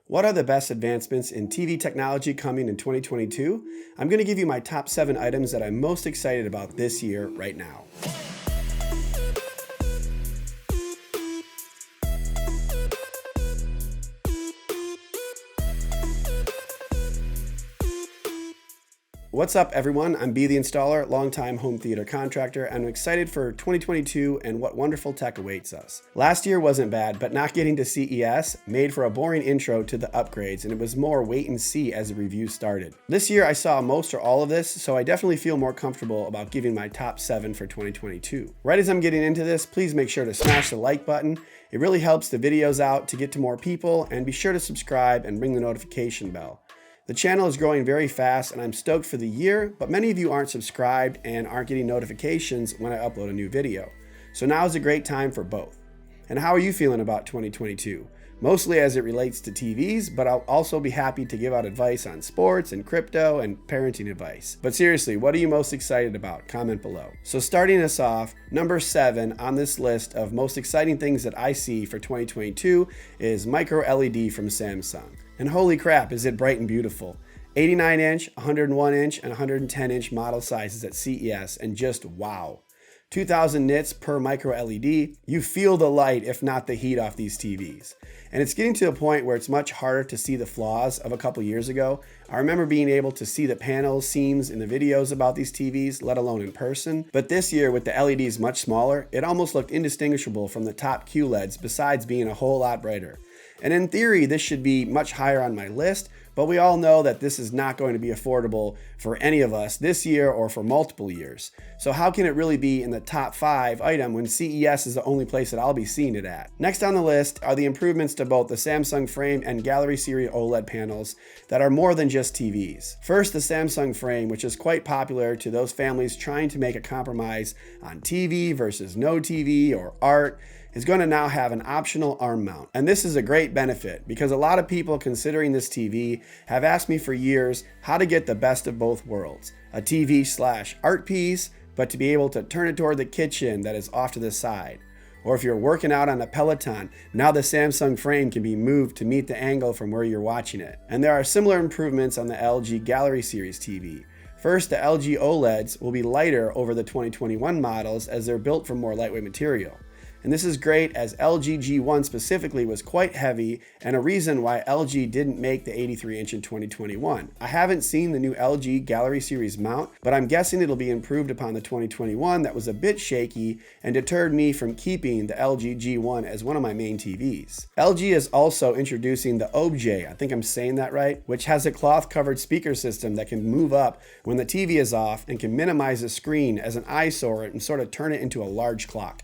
What are the best advancements in TV technology coming in 2022? I'm going to give you my top 7 items that I'm most excited about this year right now. What's up everyone, I'm B the Installer, longtime home theater contractor, and I'm excited for 2022 and what wonderful tech awaits us. Last year wasn't bad, but not getting to CES made for a boring intro to the upgrades, and it was more wait and see as the review started. This year I saw most or all of this, so I definitely feel more comfortable about giving my top 7 for 2022. Right as I'm getting into this, please make sure to smash the like button. It really helps the videos out to get to more people, and be sure to subscribe and ring the notification bell. The channel is growing very fast and I'm stoked for the year, but many of you aren't subscribed and aren't getting notifications when I upload a new video. So now is a great time for both. And how are you feeling about 2022? Mostly as it relates to TVs, but I'll also be happy to give out advice on sports and crypto and parenting advice. But seriously, what are you most excited about? Comment below. So starting us off, number 7 on this list of most exciting things that I see for 2022 is MicroLED from Samsung. And holy crap, is it bright and beautiful. 89-inch, 101-inch, and 110-inch model sizes at CES, and just wow. 2,000 nits per micro-LED, you feel the light if not the heat off these TVs. And it's getting to a point where it's much harder to see the flaws of a couple years ago. I remember being able to see the panels, seams in the videos about these TVs, let alone in person. But this year with the LEDs much smaller, it almost looked indistinguishable from the top QLEDs besides being a whole lot brighter. And in theory, this should be much higher on my list, but we all know that this is not going to be affordable for any of us this year or for multiple years. So how can it really be in the top 5 item when CES is the only place that I'll be seeing it at? Next on the list are the improvements to both the Samsung frame and Gallery Series OLED panels that are more than just TVs. First, the Samsung frame, which is quite popular to those families trying to make a compromise on TV versus no TV or art, is going to now have an optional arm mount. And this is a great benefit because a lot of people considering this TV have asked me for years how to get the best of both worlds. A TV/art piece, but to be able to turn it toward the kitchen that is off to the side. Or if you're working out on a Peloton, now the Samsung frame can be moved to meet the angle from where you're watching it. And there are similar improvements on the LG Gallery Series TV. First, the LG OLEDs will be lighter over the 2021 models as they're built from more lightweight material. And this is great as LG G1 specifically was quite heavy and a reason why LG didn't make the 83-inch in 2021. I haven't seen the new LG Gallery Series mount, but I'm guessing it'll be improved upon the 2021 that was a bit shaky and deterred me from keeping the LG G1 as one of my main TVs. LG is also introducing the OBJ, I think I'm saying that right, which has a cloth-covered speaker system that can move up when the TV is off and can minimize the screen as an eyesore and sort of turn it into a large clock.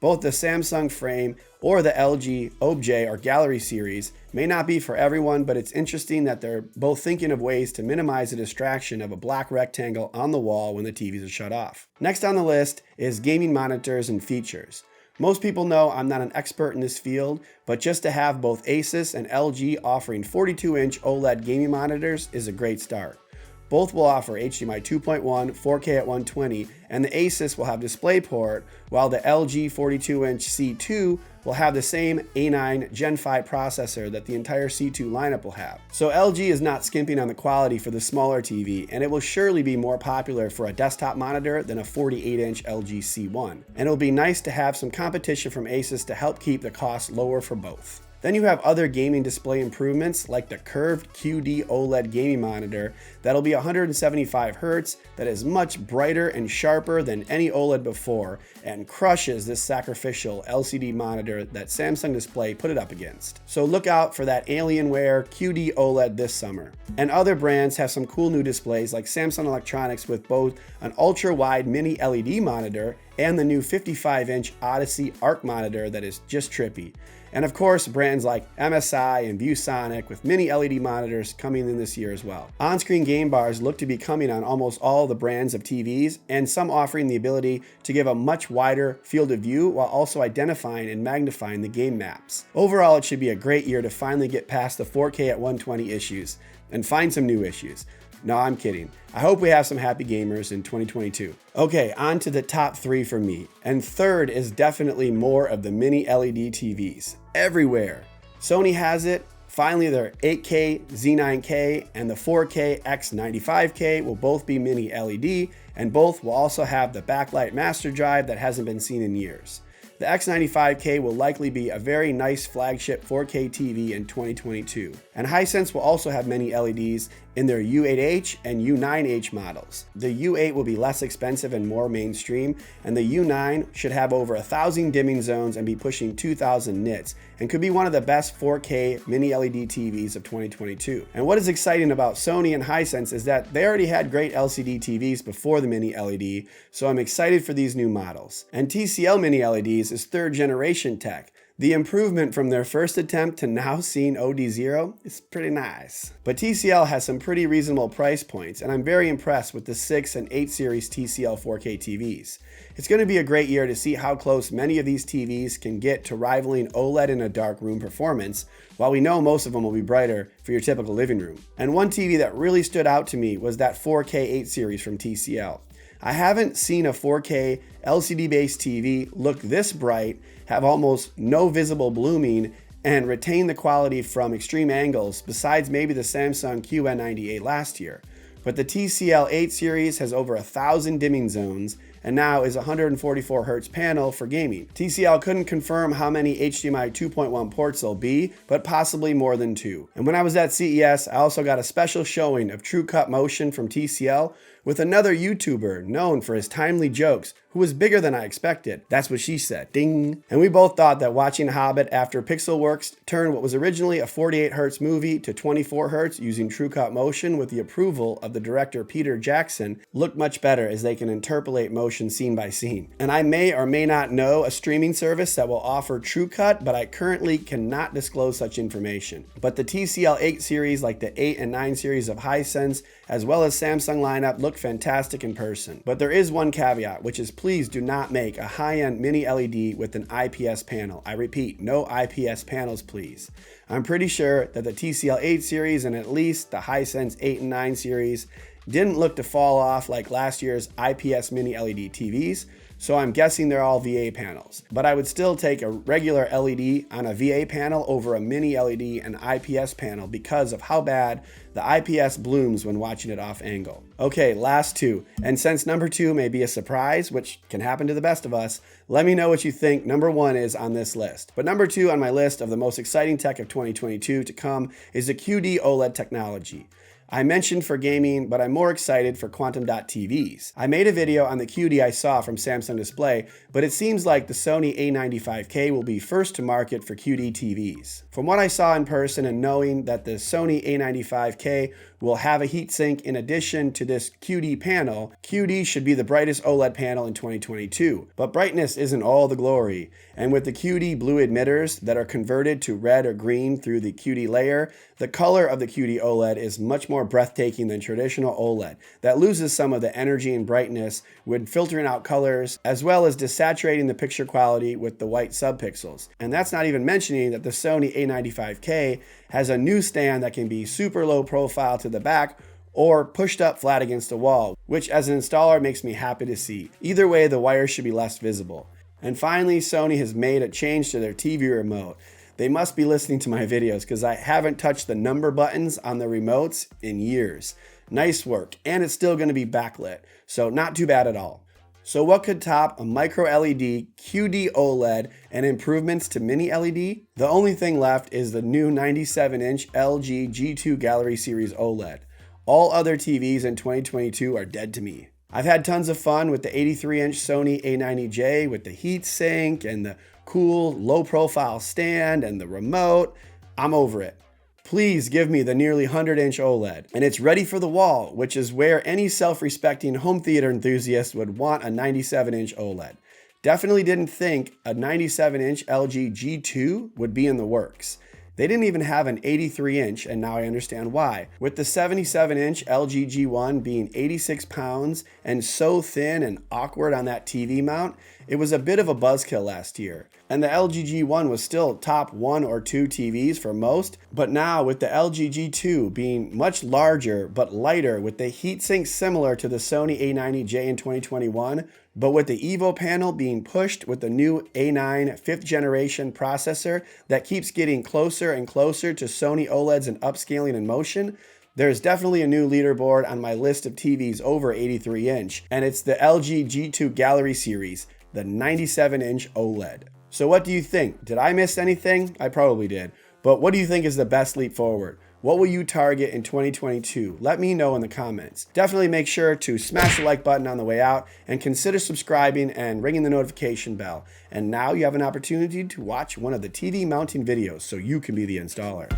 Both the Samsung frame or the LG OBJ or Gallery Series may not be for everyone, but it's interesting that they're both thinking of ways to minimize the distraction of a black rectangle on the wall when the TVs are shut off. Next on the list is gaming monitors and features. Most people know I'm not an expert in this field, but just to have both Asus and LG offering 42-inch OLED gaming monitors is a great start. Both will offer HDMI 2.1, 4K at 120, and the Asus will have DisplayPort, while the LG 42-inch C2 will have the same A9 Gen 5 processor that the entire C2 lineup will have. So LG is not skimping on the quality for the smaller TV, and it will surely be more popular for a desktop monitor than a 48-inch LG C1. And it'll be nice to have some competition from Asus to help keep the cost lower for both. Then you have other gaming display improvements like the curved QD-OLED gaming monitor that'll be 175 Hz, that is much brighter and sharper than any OLED before and crushes this sacrificial LCD monitor that Samsung Display put it up against. So look out for that Alienware QD-OLED this summer. And other brands have some cool new displays like Samsung Electronics with both an ultra-wide mini-LED monitor and the new 55-inch Odyssey Arc monitor that is just trippy. And of course, brands like MSI and ViewSonic with mini-LED monitors coming in this year as well. On-screen game bars look to be coming on almost all the brands of TVs, and some offering the ability to give a much wider field of view while also identifying and magnifying the game maps. Overall, it should be a great year to finally get past the 4K at 120 issues and find some new issues. No, I'm kidding. I hope we have some happy gamers in 2022. Okay, on to the top 3 for me. And third is definitely more of the Mini-LED TVs. Everywhere. Sony has it, Finally, their 8K Z9K and the 4K X95K will both be mini LED, and both will also have the backlight master drive that hasn't been seen in years. The X95K will likely be a very nice flagship 4K TV in 2022. And Hisense will also have many LEDs in their U8H and U9H models. The U8 will be less expensive and more mainstream, and the U9 should have over 1,000 dimming zones and be pushing 2,000 nits, and could be one of the best 4K mini-LED TVs of 2022. And what is exciting about Sony and Hisense is that they already had great LCD TVs before the mini-LED, so I'm excited for these new models. And TCL mini-LEDs is third generation tech. The improvement from their first attempt to now seeing OD0 is pretty nice. But TCL has some pretty reasonable price points, and I'm very impressed with the 6 and 8 series TCL 4K TVs. It's going to be a great year to see how close many of these TVs can get to rivaling OLED in a dark room performance, while we know most of them will be brighter for your typical living room. And one TV that really stood out to me was that 4K 8 series from TCL. I haven't seen a 4K LCD-based TV look this bright, have almost no visible blooming, and retain the quality from extreme angles, besides maybe the Samsung QN98 last year. But the TCL 8 series has over 1,000 dimming zones, and now is a 144Hz panel for gaming. TCL couldn't confirm how many HDMI 2.1 ports there'll be, but possibly more than 2. And when I was at CES, I also got a special showing of True Cut Motion from TCL with another YouTuber known for his timely jokes, who was bigger than I expected. That's what she said. Ding. And we both thought that watching Hobbit after Pixelworks turned what was originally a 48Hz movie to 24Hz using True Cut Motion with the approval of the director Peter Jackson looked much better, as they can interpolate motion scene by scene. And I may or may not know a streaming service that will offer True Cut, but I currently cannot disclose such information. But the TCL 8 series, like the 8 and 9 series of Hisense, as well as Samsung lineup, look fantastic in person. But there is one caveat, which is please do not make a high-end mini LED with an IPS panel. I repeat, no IPS panels, please. I'm pretty sure that the TCL 8 series and at least the Hisense 8 and 9 series didn't look to fall off like last year's IPS mini LED TVs, so I'm guessing they're all VA panels. But I would still take a regular LED on a VA panel over a mini LED and IPS panel because of how bad the IPS blooms when watching it off angle. Okay, last two. And since number 2 may be a surprise, which can happen to the best of us, let me know what you think number 1 is on this list. But number 2 on my list of the most exciting tech of 2022 to come is the QD-OLED technology. I mentioned for gaming, but I'm more excited for quantum dot TVs. I made a video on the QD I saw from Samsung Display, but it seems like the Sony A95K will be first to market for QD TVs. From what I saw in person and knowing that the Sony A95K will have a heatsink in addition to this QD panel, QD should be the brightest OLED panel in 2022. But brightness isn't all the glory, and with the QD blue emitters that are converted to red or green through the QD layer, the color of the QD OLED is much more breathtaking than traditional OLED that loses some of the energy and brightness when filtering out colors, as well as desaturating the picture quality with the white subpixels. And that's not even mentioning that the Sony A95K has a new stand that can be super low profile to the back or pushed up flat against the wall, which as an installer makes me happy to see. Either way, the wires should be less visible. And finally, Sony has made a change to their TV remote. They must be listening to my videos because I haven't touched the number buttons on the remotes in years. Nice work, and it's still going to be backlit, so not too bad at all. So what could top a micro-LED, QD-OLED, and improvements to mini-LED? The only thing left is the new 97-inch LG G2 Gallery Series OLED. All other TVs in 2022 are dead to me. I've had tons of fun with the 83-inch Sony A90J with the heatsink and the cool low-profile stand and the remote. I'm over it. Please give me the nearly 100-inch OLED. And it's ready for the wall, which is where any self-respecting home theater enthusiast would want a 97-inch OLED. Definitely didn't think a 97-inch LG G2 would be in the works. They didn't even have an 83-inch, and now I understand why. With the 77-inch LG G1 being 86 pounds and so thin and awkward on that TV mount, It was a bit of a buzzkill last year, and the LG G1 was still top 1 or 2 TVs for most, but now with the LG G2 being much larger but lighter with the heatsink similar to the Sony A90J in 2021, but with the Evo panel being pushed with the new A9 5th generation processor that keeps getting closer and closer to Sony OLEDs and upscaling in motion, there's definitely a new leaderboard on my list of TVs over 83 inch, and it's the LG G2 Gallery Series, the 97-inch OLED. So what do you think? Did I miss anything? I probably did. But what do you think is the best leap forward? What will you target in 2022? Let me know in the comments. Definitely make sure to smash the like button on the way out and consider subscribing and ringing the notification bell. And now you have an opportunity to watch one of the TV mounting videos so you can be the installer.